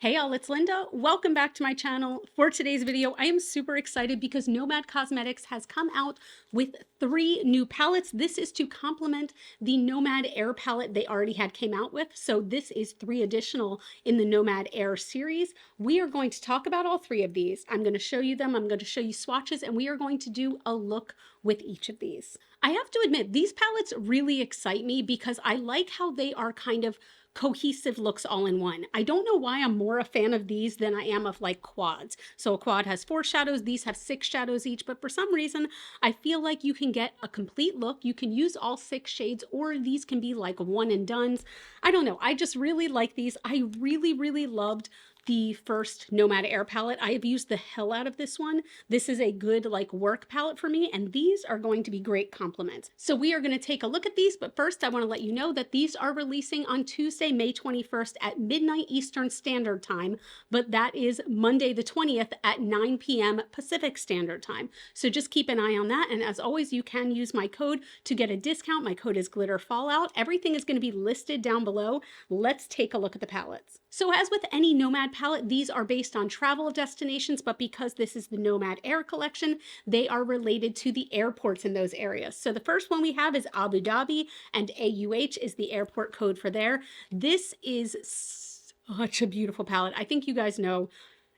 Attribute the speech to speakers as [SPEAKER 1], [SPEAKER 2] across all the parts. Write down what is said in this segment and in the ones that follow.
[SPEAKER 1] Hey all, it's Linda. Welcome back to my channel. For today's video, I am super excited because Nomad Cosmetics has come out with 3 new palettes. This is to complement the Nomad Air palette they already came out with. So this is 3 additional in the Nomad Air series. We are going to talk about all 3 of these. I'm going to show you them. I'm going to show you swatches, and we are going to do a look with each of these. I have to admit, these palettes really excite me because I like how they are kind of cohesive looks all in one. I don't know why I'm more a fan of these than I am of like quads. So a quad has 4 shadows, these have 6 shadows each, but for some reason I feel like you can get a complete look. You can use all 6 shades, or these can be like one and dones. I don't know, I just really like these. I really loved the first Nomad Air palette. I have used the hell out of this one. This is a good like work palette for me, and these are going to be great compliments. So we are going to take a look at these, but first I want to let you know that these are releasing on Tuesday, May 21st at midnight Eastern Standard Time, but that is Monday the 20th at 9 p.m. Pacific Standard Time. So just keep an eye on that, and as always, you can use my code to get a discount. My code is GLITTERFALLOUT. Everything is going to be listed down below. Let's take a look at the palettes. So as with any Nomad palette, these are based on travel destinations, but because this is the Nomad Air Collection, they are related to the airports in those areas. So the first one we have is Abu Dhabi, and AUH is the airport code for there. This is such a beautiful palette. I think you guys know,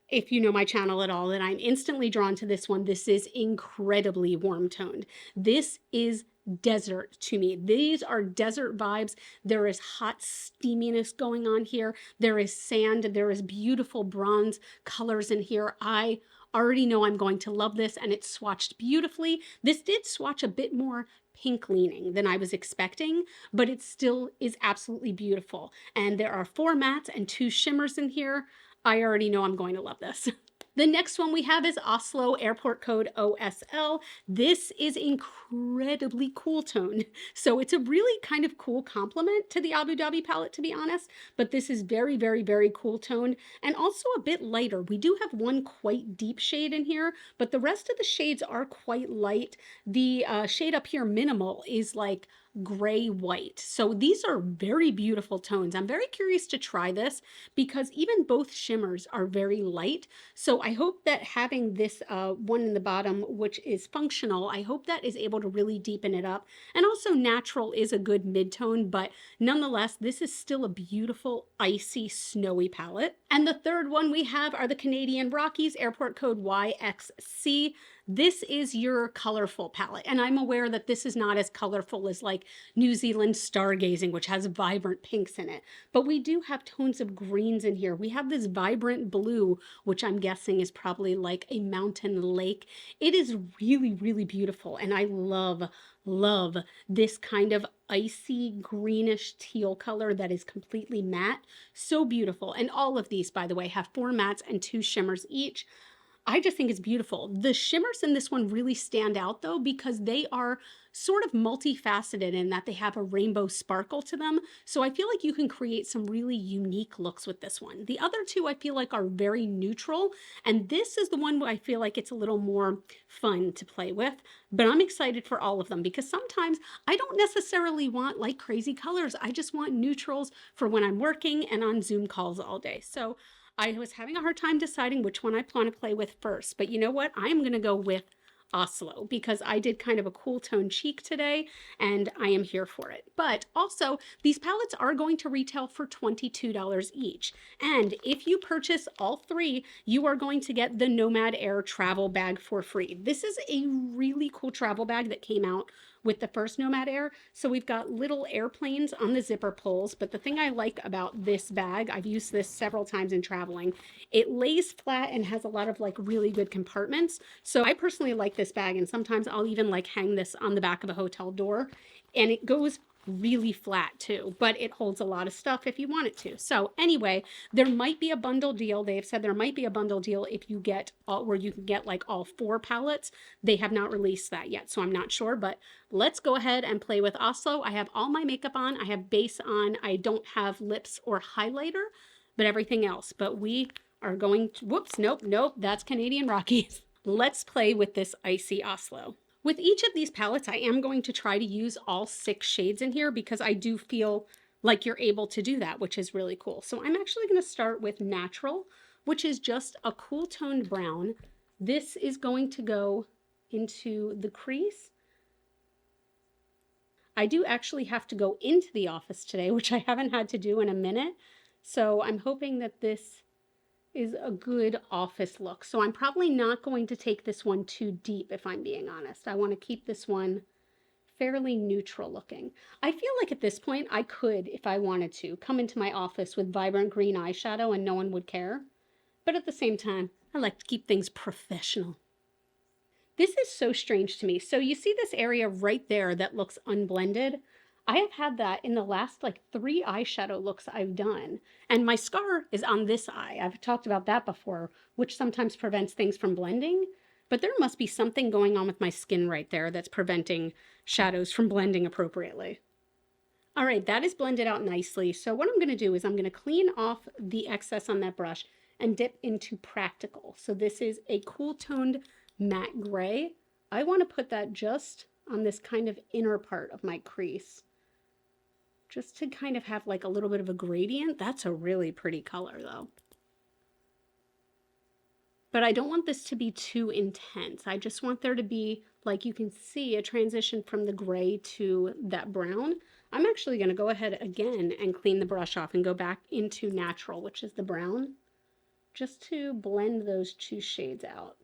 [SPEAKER 1] if you know my channel at all, that I'm instantly drawn to this one. This is incredibly warm toned. This is desert to me. These are desert vibes. There is hot steaminess going on here. There is sand. There is beautiful bronze colors in here. I already know I'm going to love this, and it's swatched beautifully. This did swatch a bit more pink leaning than I was expecting, but it still is absolutely beautiful. And there are 4 mattes and 2 shimmers in here. I already know I'm going to love this. The next one we have is Oslo, airport code OSL. This is incredibly cool toned. So it's a really kind of cool complement to the Abu Dhabi palette, to be honest, but this is very cool toned and also a bit lighter. We do have one quite deep shade in here, but the rest of the shades are quite light. The shade up here, Minimal, is like gray white. So these are very beautiful tones. I'm very curious to try this because even both shimmers are very light. So I hope that having this one in the bottom, which is functional, I hope that is able to really deepen it up. And also natural is a good mid-tone, but nonetheless, this is still a beautiful, icy, snowy palette. And the third one we have are the Canadian Rockies, airport code YXC. This is your colorful palette, and I'm aware that this is not as colorful as like New Zealand stargazing, which has vibrant pinks in it, but we do have tones of greens in here. We have this vibrant blue, which I'm guessing is probably like a mountain lake. It is really beautiful, and I love this kind of icy greenish teal color that is completely matte. So beautiful. And all of these, by the way, have 4 mattes and 2 shimmers each. I just think it's beautiful. The shimmers in this one really stand out though, because they are sort of multifaceted in that they have a rainbow sparkle to them. So I feel like you can create some really unique looks with this one. The other 2 I feel like are very neutral, and this is the one where I feel like it's a little more fun to play with, but I'm excited for all of them because sometimes I don't necessarily want like crazy colors. I just want neutrals for when I'm working and on Zoom calls all day. So I was having a hard time deciding which one I want to play with first, but you know what? I am going to go with Oslo because I did kind of a cool tone cheek today and I am here for it. But also, these palettes are going to retail for $22 each. And if you purchase all 3, you are going to get the Nomad Air travel bag for free. This is a really cool travel bag that came out with the first Nomad Air. So we've got little airplanes on the zipper pulls, but the thing I like about this bag, I've used this several times in traveling, it lays flat and has a lot of like really good compartments. So I personally like this bag, and sometimes I'll even like hang this on the back of a hotel door, and it goes really flat too, but it holds a lot of stuff if you want it to. So anyway, there might be a bundle deal. They have said there might be a bundle deal if you get all, where you can get like all 4 palettes. They have not released that yet, so I'm not sure, but let's go ahead and play with Oslo. I have all my makeup on. I have base on. I don't have lips or highlighter, but everything else. But we are going to, whoops, nope, that's Canadian Rockies. Let's play with this icy Oslo. With each of these palettes, I am going to try to use all 6 shades in here because I do feel like you're able to do that, which is really cool. So I'm actually going to start with Natural, which is just a cool toned brown. This is going to go into the crease. I do actually have to go into the office today, which I haven't had to do in a minute. So I'm hoping that this is a good office look. So I'm probably not going to take this one too deep, if I'm being honest. I want to keep this one fairly neutral looking. I feel like at this point I could, if I wanted to, come into my office with vibrant green eyeshadow and no one would care. But at the same time, I like to keep things professional. This is so strange to me. So you see this area right there that looks unblended? I have had that in the last like 3 eyeshadow looks I've done. And my scar is on this eye. I've talked about that before, which sometimes prevents things from blending. But there must be something going on with my skin right there that's preventing shadows from blending appropriately. All right, that is blended out nicely. So what I'm going to do is I'm going to clean off the excess on that brush and dip into Practical. So this is a cool toned matte gray. I want to put that just on this kind of inner part of my crease, just to kind of have like a little bit of a gradient. That's a really pretty color though. But I don't want this to be too intense. I just want there to be, like you can see, a transition from the gray to that brown. I'm actually going to go ahead again and clean the brush off and go back into Natural, which is the brown, just to blend those 2 shades out.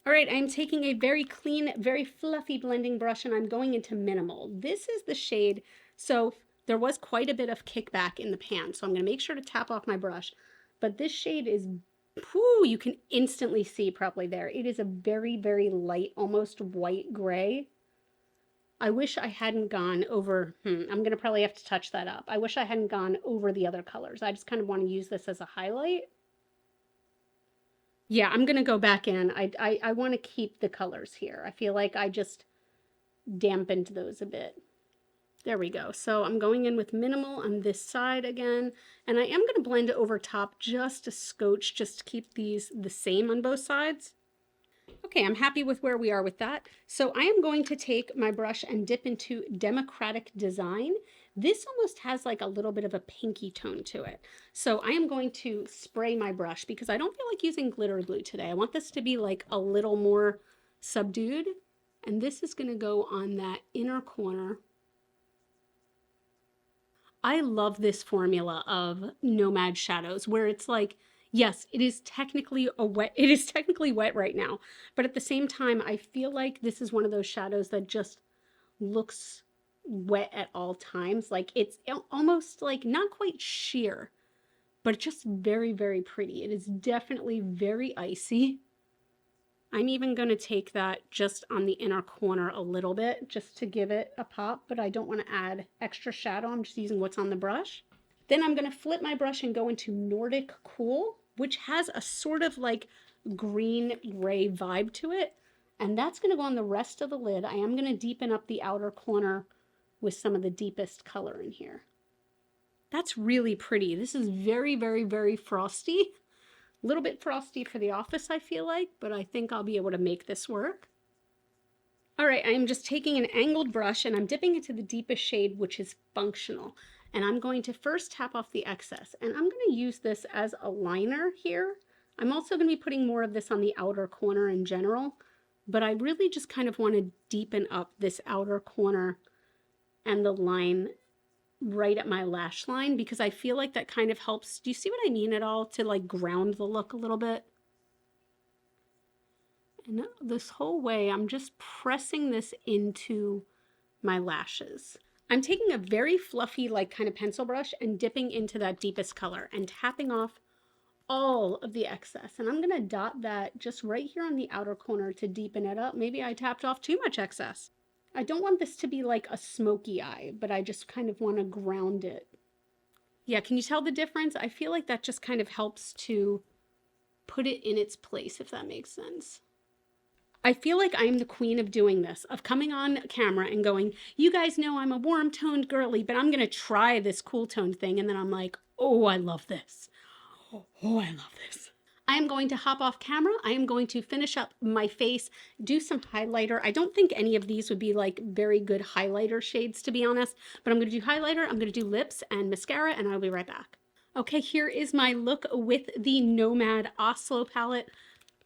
[SPEAKER 1] All right, I'm taking a very clean, very fluffy blending brush and I'm going into Minimal. This is the shade, so there was quite a bit of kickback in the pan, so I'm going to make sure to tap off my brush. But this shade is, whoo, you can instantly see probably there. It is a very, very light, almost white gray. I wish I hadn't gone over, I'm going to probably have to touch that up. I wish I hadn't gone over the other colors. I just kind of want to use this as a highlight. Yeah, I'm going to go back in. I want to keep the colors here. I feel like I just dampened those a bit. There we go. So I'm going in with Minimal on this side again, and I am going to blend it over top just a scotch, just to keep these the same on both sides. Okay, I'm happy with where we are with that. So I am going to take my brush and dip into Democratic Design. This almost has like a little bit of a pinky tone to it. So I am going to spray my brush because I don't feel like using glitter glue today. I want this to be like a little more subdued. And this is going to go on that inner corner. I love this formula of Nomad shadows where it's like, yes, it is technically wet right now, but at the same time, I feel like this is one of those shadows that just looks wet at all times. Like it's almost like not quite sheer, but just very, very pretty. It is definitely very icy. I'm even going to take that just on the inner corner a little bit just to give it a pop, but I don't want to add extra shadow. I'm just using what's on the brush. Then I'm going to flip my brush and go into Nordic Cool, which has a sort of like green gray vibe to it. And that's going to go on the rest of the lid. I am going to deepen up the outer corner with some of the deepest color in here. That's really pretty. This is very, very, very frosty. A little bit frosty for the office, I feel like, but I think I'll be able to make this work. All right, I'm just taking an angled brush and I'm dipping into the deepest shade, which is Functional. And I'm going to first tap off the excess. And I'm going to use this as a liner here. I'm also going to be putting more of this on the outer corner in general, but I really just kind of want to deepen up this outer corner and the line right at my lash line because I feel like that kind of helps. Do you see what I mean at all? To like ground the look a little bit. And this whole way, I'm just pressing this into my lashes. I'm taking a very fluffy, like kind of pencil brush and dipping into that deepest color and tapping off all of the excess. And I'm gonna dot that just right here on the outer corner to deepen it up. Maybe I tapped off too much excess. I don't want this to be like a smoky eye, but I just kind of want to ground it. Yeah, can you tell the difference? I feel like that just kind of helps to put it in its place, if that makes sense. I feel like I'm the queen of doing this, of coming on camera and going, you guys know I'm a warm toned girly, but I'm going to try this cool toned thing. And then I'm like, oh, I love this. Oh, I love this. I am going to hop off camera. I am going to finish up my face, do some highlighter. I don't think any of these would be like very good highlighter shades, to be honest, but I'm going to do highlighter, I'm going to do lips and mascara, and I'll be right back. Okay, here is my look with the Nomad Oslo palette.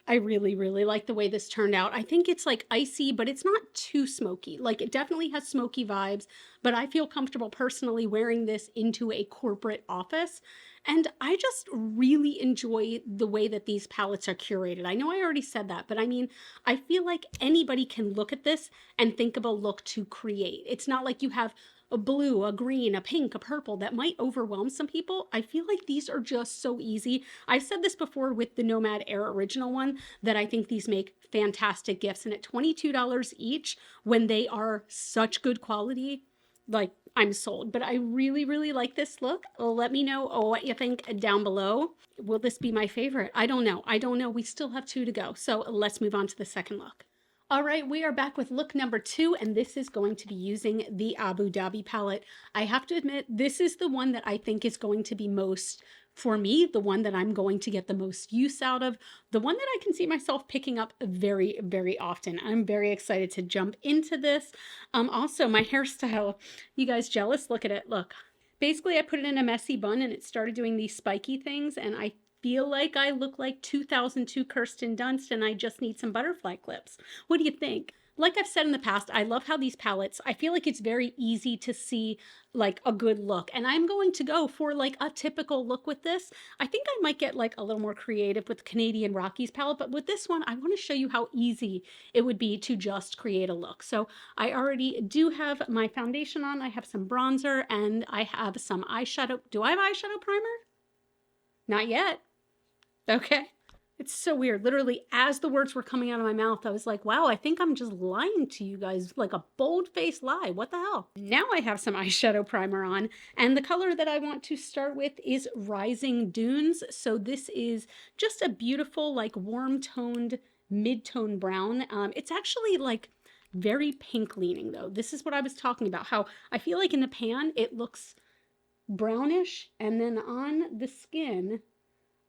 [SPEAKER 1] I really, really like the way this turned out. I think it's like icy, but it's not too smoky. Like it definitely has smoky vibes, but I feel comfortable personally wearing this into a corporate office. And I just really enjoy the way that these palettes are curated. I know I already said that, but I mean, I feel like anybody can look at this and think of a look to create. It's not like you have a blue, a green, a pink, a purple that might overwhelm some people. I feel like these are just so easy. I've said this before with the Nomad Air original one, that I think these make fantastic gifts. And at $22 each, when they are such good quality, like I'm sold. But I really, really like this look. Let me know what you think down below. Will this be my favorite? I don't know. I don't know. We still have 2 to go. So let's move on to the second look. All right, we are back with look number 2, and this is going to be using the Abu Dhabi palette. I have to admit, this is the one that I think is going to be most, for me, the one that I'm going to get the most use out of, the one that I can see myself picking up very, very often. I'm very excited to jump into this. Also, my hairstyle, you guys jealous? Look at it, look. Basically, I put it in a messy bun, and it started doing these spiky things, and I feel like I look like 2002 Kirsten Dunst, and I just need some butterfly clips. What do you think? Like I've said in the past, I love how these palettes, I feel like it's very easy to see like a good look, and I'm going to go for like a typical look with this. I think I might get like a little more creative with the Canadian Rockies palette, but with this one, I want to show you how easy it would be to just create a look. So I already do have my foundation on, I have some bronzer, and I have some eyeshadow. Do I have eyeshadow primer? Not yet. Okay. It's so weird. Literally, as the words were coming out of my mouth, I was like, wow, I think I'm just lying to you guys, like a bold-faced lie. What the hell? Now I have some eyeshadow primer on, and the color that I want to start with is Rising Dunes. So this is just a beautiful, like warm-toned, mid-tone brown. It's actually like very pink leaning though. This is what I was talking about, how I feel like in the pan, it looks brownish, and then on the skin,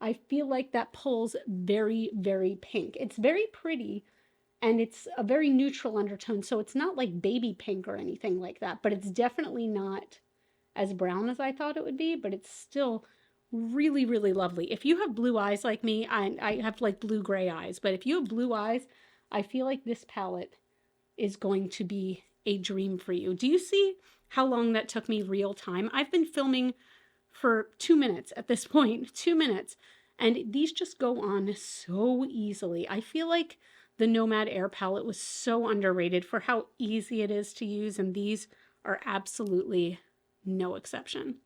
[SPEAKER 1] I feel like that pulls very, very pink. It's very pretty, and it's a very neutral undertone, so it's not like baby pink or anything like that, but it's definitely not as brown as I thought it would be, but it's still really, really lovely. If you have blue eyes like me, I have like blue-gray eyes, but if you have blue eyes, I feel like this palette is going to be a dream for you. Do you see how long that took me real time? I've been filming for 2 minutes at this point, 2 minutes. And these just go on so easily. I feel like the Nomad Air palette was so underrated for how easy it is to use, and these are absolutely no exception.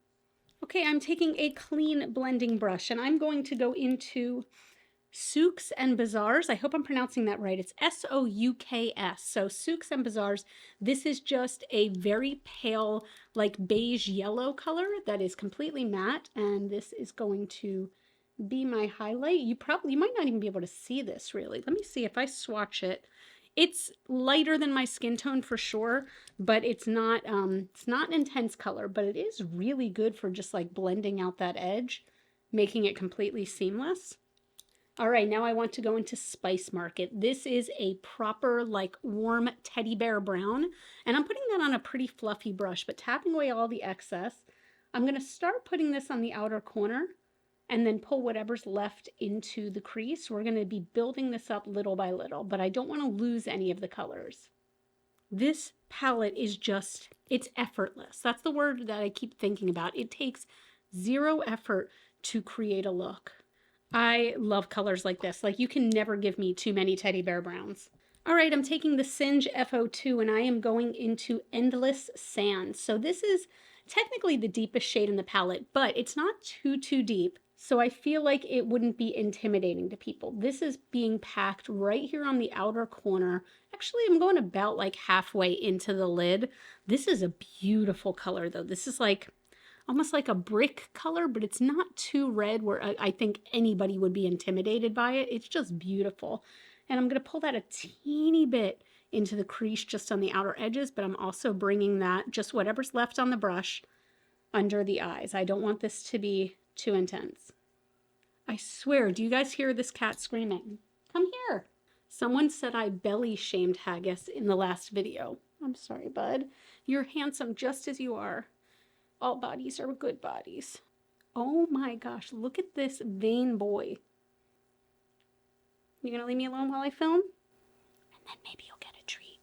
[SPEAKER 1] Okay, I'm taking a clean blending brush, and I'm going to go into Souks and Bazaars. I hope I'm pronouncing that right. It's S-O-U-K-S. So Souks and Bazaars. This is just a very pale, like beige yellow color that is completely matte, and this is going to be my highlight. You might not even be able to see this really. Let me see if I swatch it. It's lighter than my skin tone for sure, but it's not an intense color, but it is really good for just like blending out that edge, making it completely seamless. All right, now I want to go into Spice Market. This is a proper like warm teddy bear brown, and I'm putting that on a pretty fluffy brush, but tapping away all the excess. I'm going to start putting this on the outer corner and then pull whatever's left into the crease. We're going to be building this up little by little, but I don't want to lose any of the colors. This palette is just, it's effortless. That's the word that I keep thinking about. It takes zero effort to create a look. I love colors like this. Like, you can never give me too many teddy bear browns. All right, I'm taking the Singe FO2 and I am going into Endless Sand. So this is technically the deepest shade in the palette, but it's not too deep. So I feel like it wouldn't be intimidating to people. This is being packed right here on the outer corner. Actually, I'm going about like halfway into the lid. This is a beautiful color though. This is like almost like a brick color, but it's not too red where I think anybody would be intimidated by it. It's just beautiful. And I'm going to pull that a teeny bit into the crease just on the outer edges, but I'm also bringing that, just whatever's left on the brush, under the eyes. I don't want this to be too intense. I swear, do you guys hear this cat screaming? Come here. Someone said I belly shamed Haggis in the last video. I'm sorry, bud. You're handsome just as you are. All bodies are good bodies. Oh my gosh, look at this vain boy. You gonna leave me alone while I film? And then maybe you'll get a treat.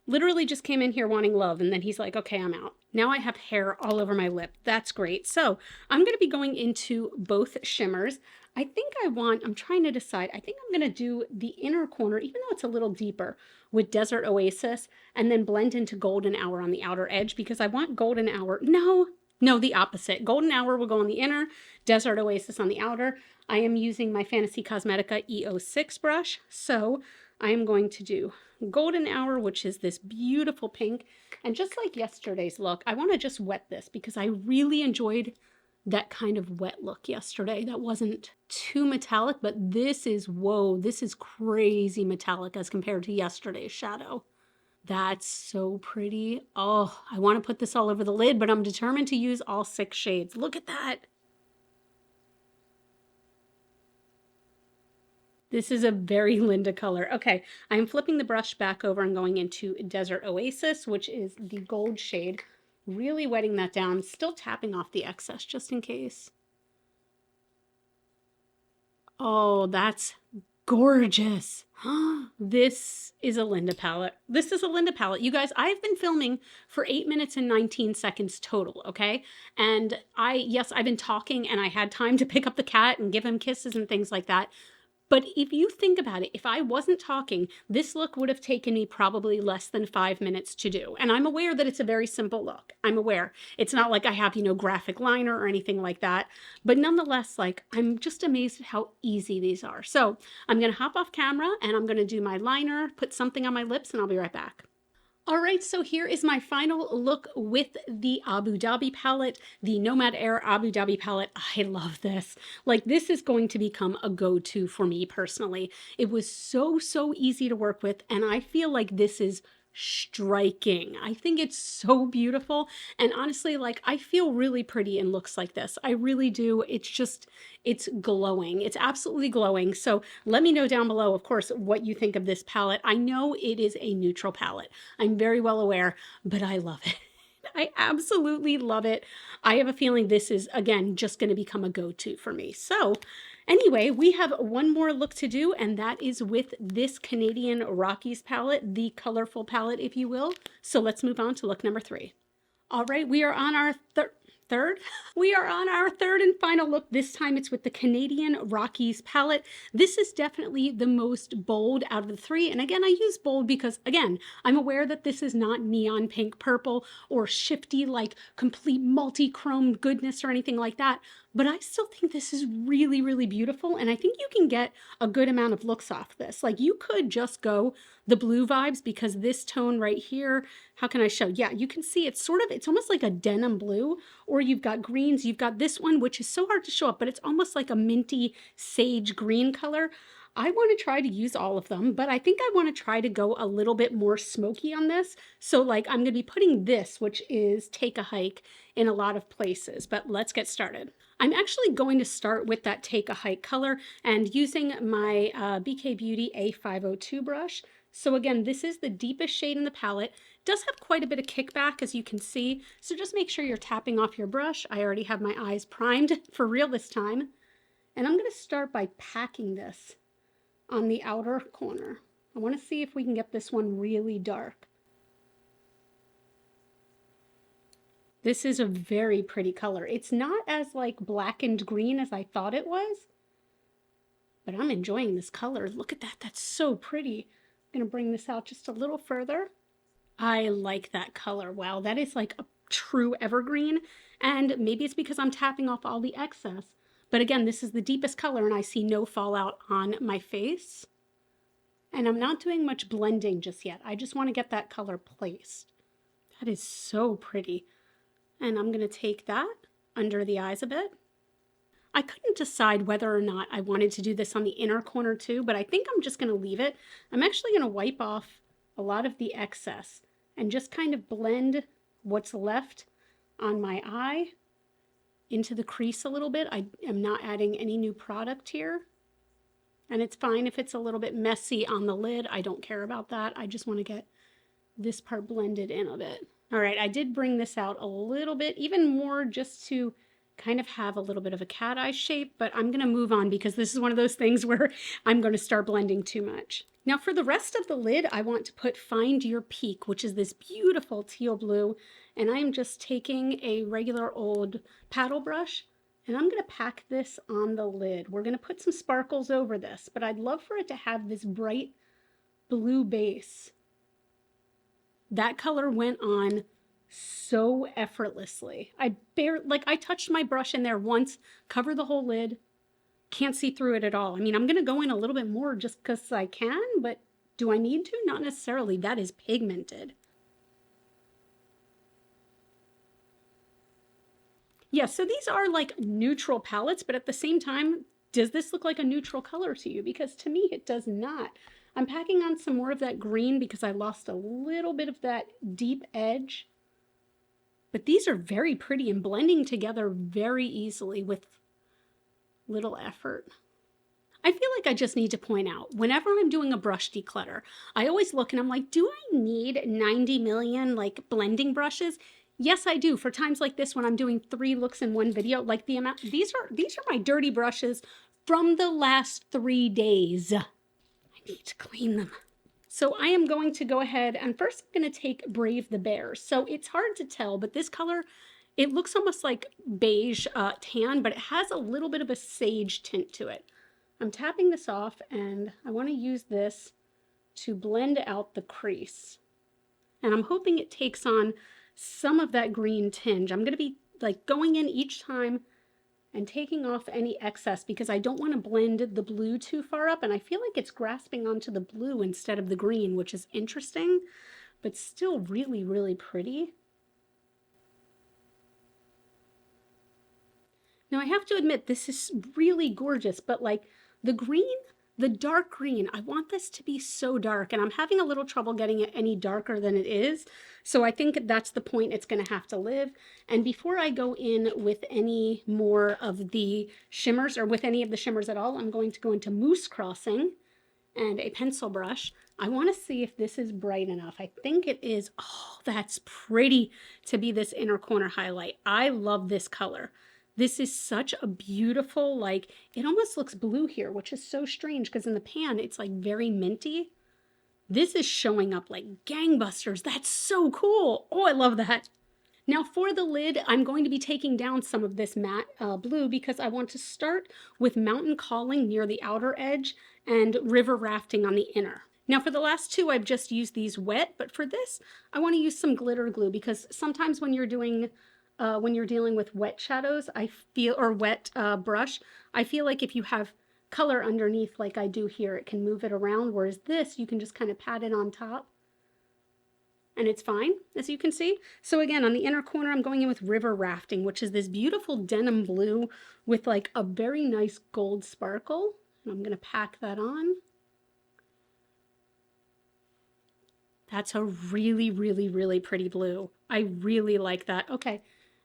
[SPEAKER 1] Literally just came in here wanting love, and then he's like, okay, I'm out. Now I have hair all over my lip. That's great. So I'm gonna be going into both shimmers. I think I'm trying to decide. I think I'm gonna do the inner corner, even though it's a little deeper, with Desert Oasis, and then blend into Golden Hour on the outer edge, because I want Golden Hour. No, the opposite. Golden Hour will go on the inner, Desert Oasis on the outer. I am using my Fantasy Cosmetica E06 brush, so I am going to do Golden Hour, which is this beautiful pink. And just like yesterday's look, I want to just wet this because I really enjoyed that kind of wet look yesterday. That wasn't too metallic, but this is, whoa, this is crazy metallic as compared to yesterday's shadow. That's so pretty. Oh, I want to put this all over the lid, but I'm determined to use all 6 shades. Look at that. This is a very Linda color. Okay, I'm flipping the brush back over and going into Desert Oasis, which is the gold shade. Really wetting that down, still tapping off the excess just in case. Oh, that's gorgeous. This is a Linda palette. This is a Linda palette. You guys, I've been filming for 8 minutes and 19 seconds total, okay? And yes, I've been talking and I had time to pick up the cat and give him kisses and things like that. But if you think about it, if I wasn't talking, this look would have taken me probably less than 5 minutes to do. And I'm aware that it's a very simple look. I'm aware. It's not like I have, graphic liner or anything like that. But nonetheless, like, I'm just amazed at how easy these are. So I'm going to hop off camera and I'm going to do my liner, put something on my lips, and I'll be right back. All right, so here is my final look with the Abu Dhabi palette, the Nomad Air Abu Dhabi palette. I love this. Like, this is going to become a go-to for me personally. It was so easy to work with, and I feel like this is striking. I think it's so beautiful, and honestly, like, I feel really pretty in looks like this. I really do. It's glowing. It's absolutely glowing. So let me know down below, of course, what you think of this palette. I know it is a neutral palette. I'm very well aware, but I love it. I absolutely love it. I have a feeling this is, again, just going to become a go-to for me. So anyway, we have one more look to do, and that is with this Canadian Rockies palette, the colorful palette, if you will. So let's move on to look number 3. All right, we are on our third? We are on our third and final look. This time it's with the Canadian Rockies palette. This is definitely the most bold out of the 3. And again, I use bold because, again, I'm aware that this is not neon pink purple or shifty, like complete multi-chrome goodness or anything like that. But I still think this is really beautiful. And I think you can get a good amount of looks off this. Like, you could just go the blue vibes, because this tone right here, how can I show? Yeah, you can see it's almost like a denim blue, or you've got greens. You've got this one, which is so hard to show up, but it's almost like a minty sage green color. I want to try to use all of them, but I think I want to try to go a little bit more smoky on this. So like, I'm going to be putting this, which is Take a Hike, in a lot of places, but let's get started. I'm actually going to start with that Take a Hike color and using my BK Beauty A502 brush. So again, this is the deepest shade in the palette. It does have quite a bit of kickback, as you can see. So just make sure you're tapping off your brush. I already have my eyes primed for real this time. And I'm going to start by packing this on the outer corner. I want to see if we can get this one really dark. This is a very pretty color. It's not as like black and green as I thought it was, but I'm enjoying this color. Look at that. That's so pretty. I'm going to bring this out just a little further. I like that color. Wow, that is like a true evergreen. And maybe it's because I'm tapping off all the excess. But again, this is the deepest color and I see no fallout on my face. And I'm not doing much blending just yet. I just want to get that color placed. That is so pretty. And I'm going to take that under the eyes a bit. I couldn't decide whether or not I wanted to do this on the inner corner too, but I think I'm just going to leave it. I'm actually going to wipe off a lot of the excess and just kind of blend what's left on my eye into the crease a little bit. I am not adding any new product here. And it's fine if it's a little bit messy on the lid. I don't care about that. I just want to get this part blended in a bit. All right, I did bring this out a little bit, even more just to kind of have a little bit of a cat eye shape, but I'm gonna move on because this is one of those things where I'm gonna start blending too much. Now for the rest of the lid, I want to put Find Your Peak, which is this beautiful teal blue, and I'm just taking a regular old paddle brush, and I'm gonna pack this on the lid. We're gonna put some sparkles over this, but I'd love for it to have this bright blue base. That color went on so effortlessly. I touched my brush in there once, cover the whole lid, can't see through it at all. I mean, I'm gonna go in a little bit more just because I can, but do I need to? Not necessarily. That is pigmented. Yeah, so these are like neutral palettes, but at the same time, does this look like a neutral color to you? Because to me, it does not. I'm packing on some more of that green because I lost a little bit of that deep edge. But these are very pretty and blending together very easily with little effort. I feel like I just need to point out, whenever I'm doing a brush declutter, I always look and I'm like, do I need 90 million like blending brushes? Yes, I do. For times like this when I'm doing 3 looks in one video, like the amount, these are my dirty brushes from the last 3 days. I need to clean them. So I am going to go ahead and first I'm going to take Brave the Bear. So it's hard to tell, but this color, it looks almost like beige tan, but it has a little bit of a sage tint to it. I'm tapping this off and I want to use this to blend out the crease. And I'm hoping it takes on some of that green tinge. I'm going to be like going in each time and taking off any excess because I don't want to blend the blue too far up, and I feel like it's grasping onto the blue instead of the green, which is interesting, but still really, really pretty. Now I have to admit, this is really gorgeous, but like the green, the dark green, I want this to be so dark, and I'm having a little trouble getting it any darker than it is. So I think that's the point it's going to have to live. And before I go in with any more of the shimmers, or with any of the shimmers at all, I'm going to go into Moose Crossing and a pencil brush. I want to see if this is bright enough. I think it is. Oh, that's pretty to be this inner corner highlight. I love this color. This is such a beautiful, like, it almost looks blue here, which is so strange because in the pan, it's like very minty. This is showing up like gangbusters. That's so cool. Oh, I love that. Now for the lid, I'm going to be taking down some of this matte blue because I want to start with Mountain Calling near the outer edge and River Rafting on the inner. Now for the last 2, I've just used these wet, but for this, I want to use some glitter glue because sometimes when you're doing when you're dealing with wet shadows, I feel, or wet brush, I feel like if you have color underneath like I do here, it can move it around, whereas this, you can just kind of pat it on top and it's fine, as you can see. So again, on the inner corner, I'm going in with River Rafting, which is this beautiful denim blue with like a very nice gold sparkle. And I'm going to pack that on. That's a really, really, really pretty blue. I really like that. Okay.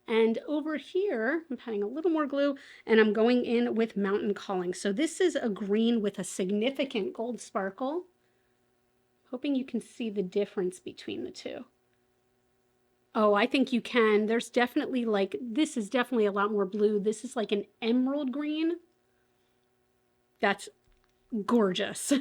[SPEAKER 1] And over here, I'm patting a little more glue, and I'm going in with Mountain Calling. So this is a green with a significant gold sparkle. Hoping you can see the difference between the two. Oh, I think you can. There's definitely like, this is definitely a lot more blue. This is like an emerald green. That's gorgeous.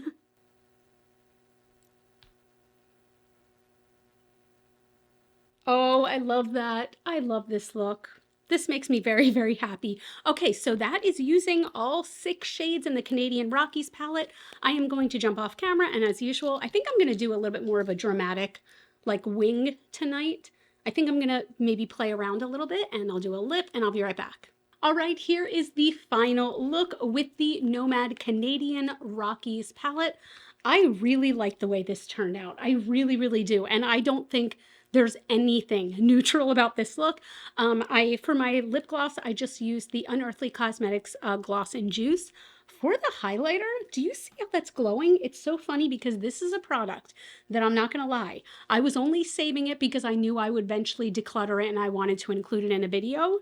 [SPEAKER 1] Oh, I love that. I love this look. This makes me very, very happy. Okay, so that is using all 6 shades in the Canadian Rockies palette. I am going to jump off camera, and as usual, I think I'm going to do a little bit more of a dramatic, like, wing tonight. I think I'm going to maybe play around a little bit, and I'll do a lip, and I'll be right back. All right, here is the final look with the Nomad Canadian Rockies palette. I really like the way this turned out. I really, really do, and I don't think there's anything neutral about this look. For my lip gloss, I just used the Unearthly Cosmetics Gloss and Juice. For the highlighter, do you see how that's glowing? It's so funny because this is a product that, I'm not gonna lie, I was only saving it because I knew I would eventually declutter it and I wanted to include it in a video.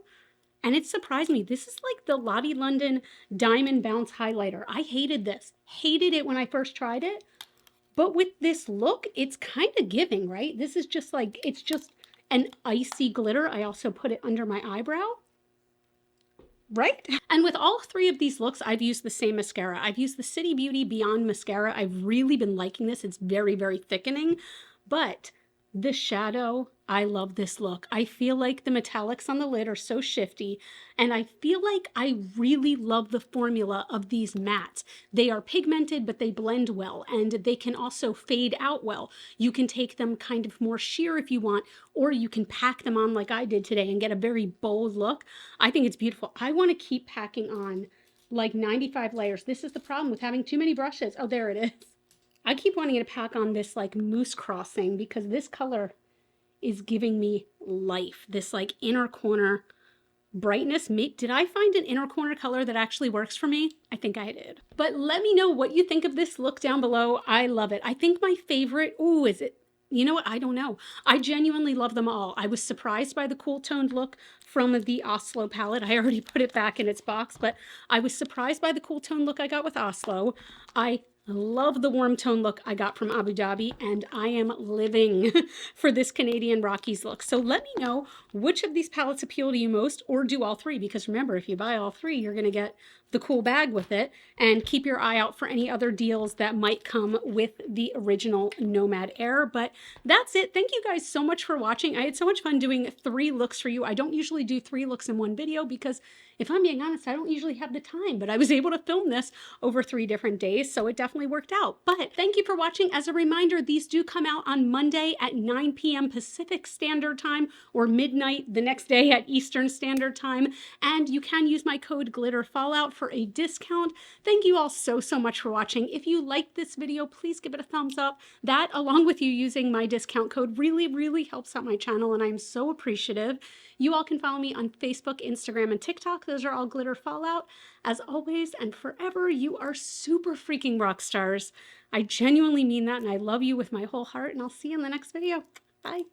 [SPEAKER 1] and it surprised me. This is like the Lottie London Diamond Bounce Highlighter. I hated this. Hated it when I first tried it. But with this look, it's kind of giving, right? This is just like, it's just an icy glitter. I also put it under my eyebrow. Right? And with all three of these looks, I've used the same mascara. I've used the City Beauty Beyond Mascara. I've really been liking this. It's very, very thickening. But the shadow, I love this look. I feel like the metallics on the lid are so shifty, and I feel like I really love the formula of these mattes. They are pigmented, but they blend well, and they can also fade out well. You can take them kind of more sheer if you want, or you can pack them on like I did today and get a very bold look. I think it's beautiful. I want to keep packing on like 95 layers. This is the problem with having too many brushes. Oh, there it is. I keep wanting to pack on this like mousse crossing because this color is giving me life. This like inner corner brightness. Did I find an inner corner color that actually works for me? I think I did. But let me know what you think of this look down below. I love it. I think my favorite, ooh, is it? You know what? I don't know. I genuinely love them all. I was surprised by the cool toned look from the Oslo palette. I already put it back in its box, but I was surprised by the cool tone look I got with Oslo. I love the warm tone look I got from Abu Dhabi, and I am living for this Canadian Rockies look. So let me know which of these palettes appeal to you most, or do all three, because remember, if you buy all three, you're going to get the cool bag with it. And keep your eye out for any other deals that might come with the original Nomad Air. But that's it. Thank you guys so much for watching. I had so much fun doing 3 looks for you. I don't usually do 3 looks in one video because, if I'm being honest, I don't usually have the time, but I was able to film this over 3 different days, so it definitely worked out. But thank you for watching. As a reminder, these do come out on Monday at 9 p.m. Pacific Standard Time, or midnight the next day at Eastern Standard Time, and you can use my code GLITTERFALLOUT for a discount. Thank you all so much for watching. If you liked this video, please give it a thumbs up. That, along with you using my discount code, really helps out my channel, and I'm so appreciative. You all can follow me on Facebook, Instagram, and TikTok. Those are all Glitter Fallout. As always and forever, you are super freaking rock stars. I genuinely mean that, and I love you with my whole heart, and I'll see you in the next video. Bye.